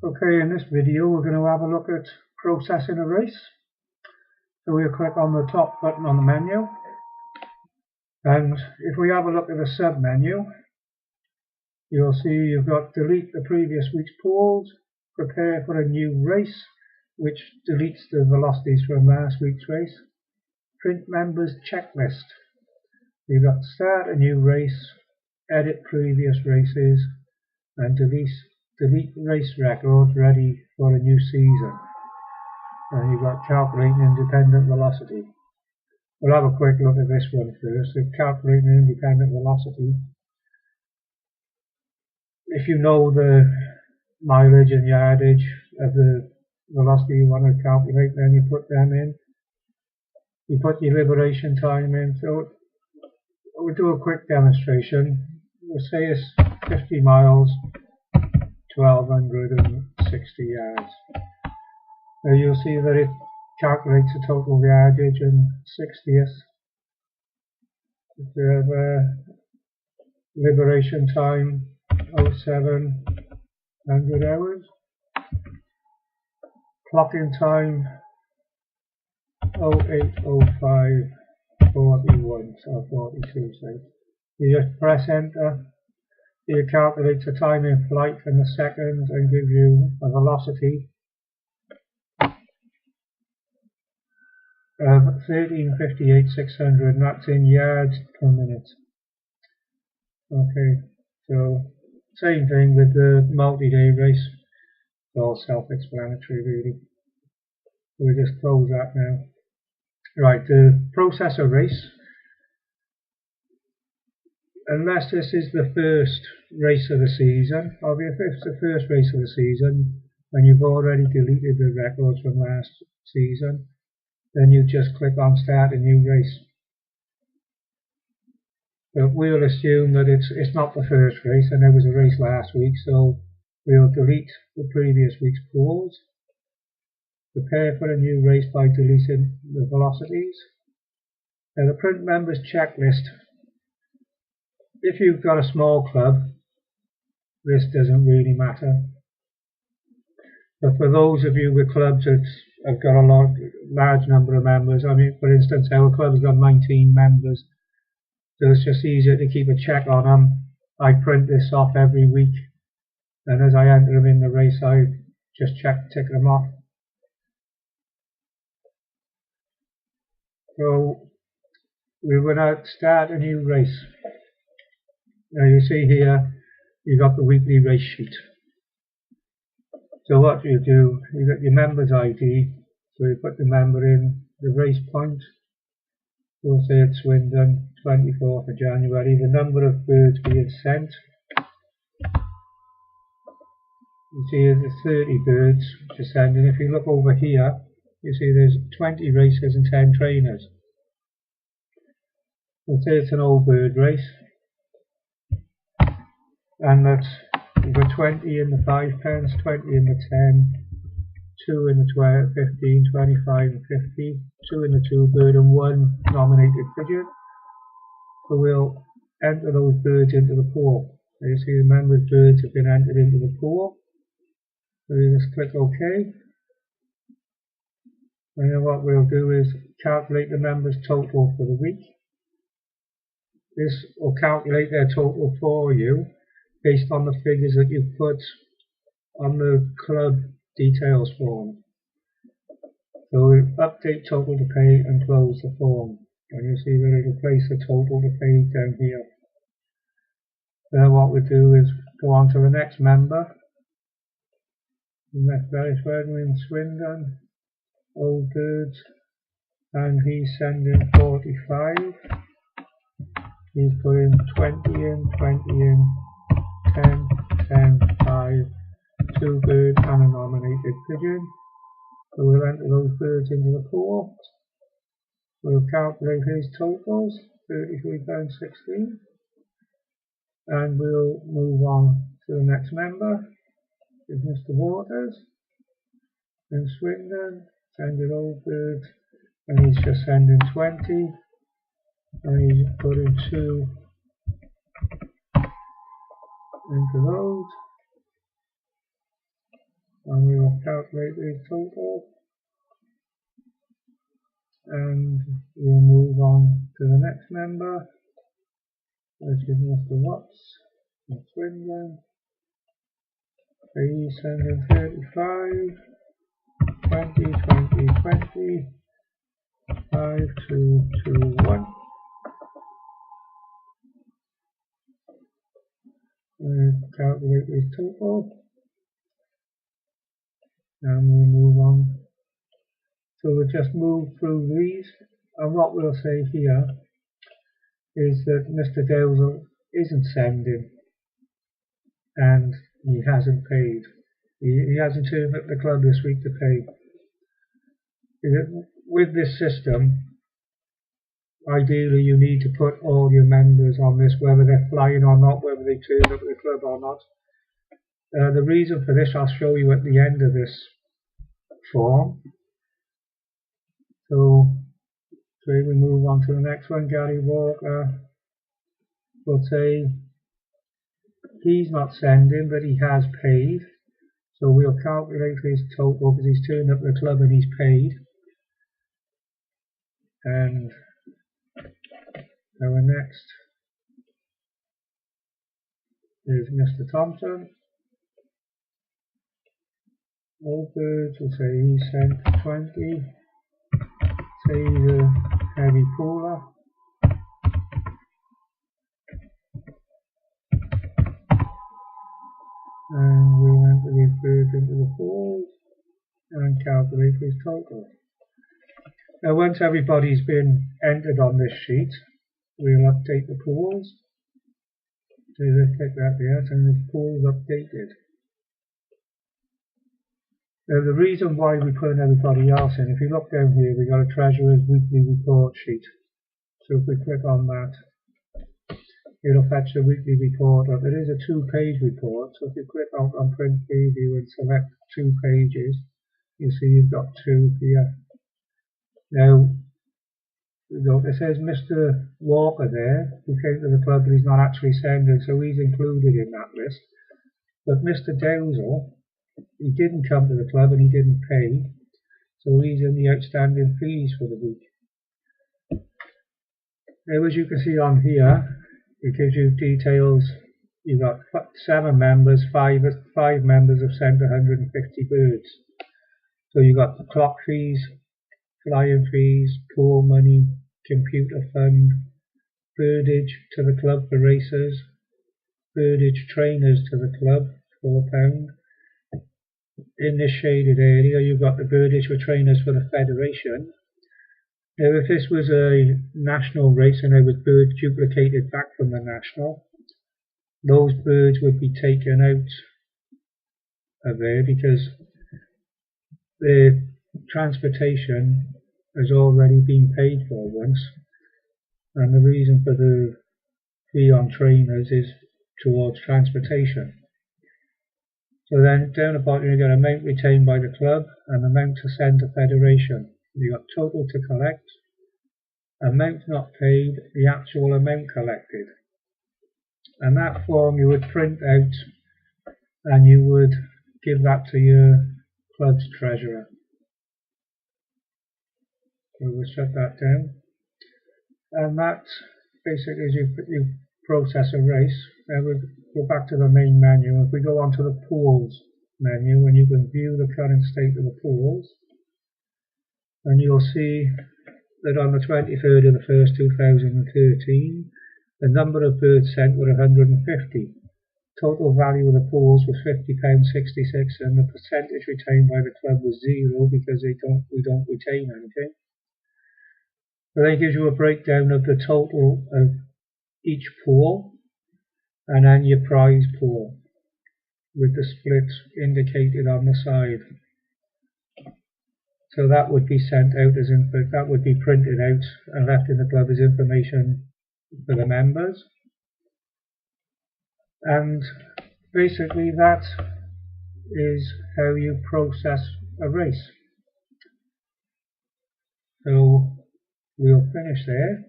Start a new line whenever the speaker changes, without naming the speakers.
Okay, in this video we're going to have a look at processing a race. So we'll click on the top button on the menu, and if we have a look at the sub menu, you'll see you've got delete the previous week's pools, prepare for a new race, which deletes the velocities from last week's race, print members checklist. You've got start a new race, edit previous races, and delete race records ready for a new season. And you've got calculating independent velocity. We'll have a quick look at this one first. So calculating independent velocity. If you know the mileage and yardage of the velocity you want to calculate, then you put them in. You put your liberation time in. So we'll do a quick demonstration. We'll say it's 50 miles, 1260 yards. Now you'll see that it calculates the total yardage in 60th. We have liberation time 0700 hours. Clocking time 0805 41, so 42. So you just press enter. It calculates the time in flight in the seconds and gives you a velocity of 1358,600, and that's in yards per minute. Okay, so same thing with the multi-day race. It's all self-explanatory really. We'll just close that now. Right, to process a race, unless this is the first race of the season, obviously if it's the first race of the season and you've already deleted the records from last season, then you just click on start a new race. But we'll assume that it's not the first race and there was a race last week, so we'll delete the previous week's pools. Prepare for a new race by deleting the velocities. Now the print members checklist. If you've got a small club, this doesn't really matter. But for those of you with clubs that have got a large number of members, I mean, for instance, our club's got 19 members, so it's just easier to keep a check on them. I print this off every week, and as I enter them in the race, I just tick them off. So we will now start a new race. Now you see here, you've got the weekly race sheet. So what you do, you got your member's ID, so you put the member in, the race point, we'll say it's Swindon, 24th of January, the number of birds being sent. You see there's 30 birds to send, and if you look over here, you see there's 20 racers and 10 trainers. We'll say it's an old bird race, and that's we've got 20 in the 5 pence, 20 in the 10, 2 in the 12, 15, 25 and 50, 2 in the 2 bird and 1 nominated pigeon. So we'll enter those birds into the pool. So you see the members' birds have been entered into the pool. So you just click OK. And then what we'll do is calculate the members' total for the week. This will calculate their total for you based on the figures that you've put on the club details form. So we update total to pay and close the form, and you see that it'll place the total to pay down here. Then what we do is go on to the next member. And that's Barry in Swindon, old birds, and he's sending 45. He's putting 20 in, 20 in, 10, 10, 5, 2 birds and a nominated pigeon. So we'll enter those birds into the pool. We'll calculate his totals, £33.16. And we'll move on to the next member, is Mr. Waters in Swindon, sending old birds, and he's just sending 20. And he's putting 2 into those. and we will calculate the total, and we'll move on to the next member, which is Mr. Watts from Swindon. He's sending 35, 20, 20, 20, 5, 2, 2, 1. We'll calculate his total, and we'll move on. So we'll just move through these, and what we'll say here is that Mr. Dalesell isn't sending, and he hasn't paid. He hasn't turned up the club this week to pay. With this system, ideally you need to put all your members on this, whether they're flying or not, whether they turn up at the club or not. The reason for this I'll show you at the end of this form. So we move on to the next one. Gary Walker, we'll say he's not sending, but he has paid. So we'll calculate his total because he's turned up at the club and he's paid. And our next is Mr. Thompson. All birds will say he sent 20. Say he's a heavy puller. And we'll enter these birds into the pools and calculate his total. Now once everybody's been entered on this sheet, we'll update the pools. So let's click that there, and the pool's updated. Now the reason why we put everybody else in, if you look down here, we've got a Treasurer's Weekly Report sheet. So if we click on that, it'll fetch the weekly report up. It is a 2-page report, so if you click on Print Preview and select 2 pages, you'll see you've got 2 here. Now, it says Mr. Walker there, who came to the club but he's not actually sending, so he's included in that list. But Mr. Dalesell, he didn't come to the club and he didn't pay, so he's in the outstanding fees for the week. Now, as you can see on here, it gives you details. You've got 7 members, 5 members have sent 150 birds. So you've got the clock fees, flying fees, pool money, computer fund, birdage to the club for racers, birdage trainers to the club, £4. In this shaded area you've got the birdage for trainers for the federation. Now if this was a national race and there was birds duplicated back from the national, those birds would be taken out of there because the transportation has already been paid for once, and the reason for the fee on trainers is towards transportation. So then down the bottom you've got amount retained by the club and amount to send to federation. You've got total to collect, amount not paid, the actual amount collected. And that form you would print out and you would give that to your club's treasurer. So we'll shut that down. And that basically is you process a race. Now we'll go back to the main menu. If we go on to the pools menu, and you can view the current state of the pools, and you'll see that on the 23rd of the 1st 2013 the number of birds sent were 150. Total value of the pools was £50.66 and the percentage retained by the club was 0 because we don't retain anything. So that gives you a breakdown of the total of each pool and then your prize pool with the splits indicated on the side. So that would be sent out as that would be printed out and left in the club as information for the members. And basically that is how you process a race. So we'll finish there.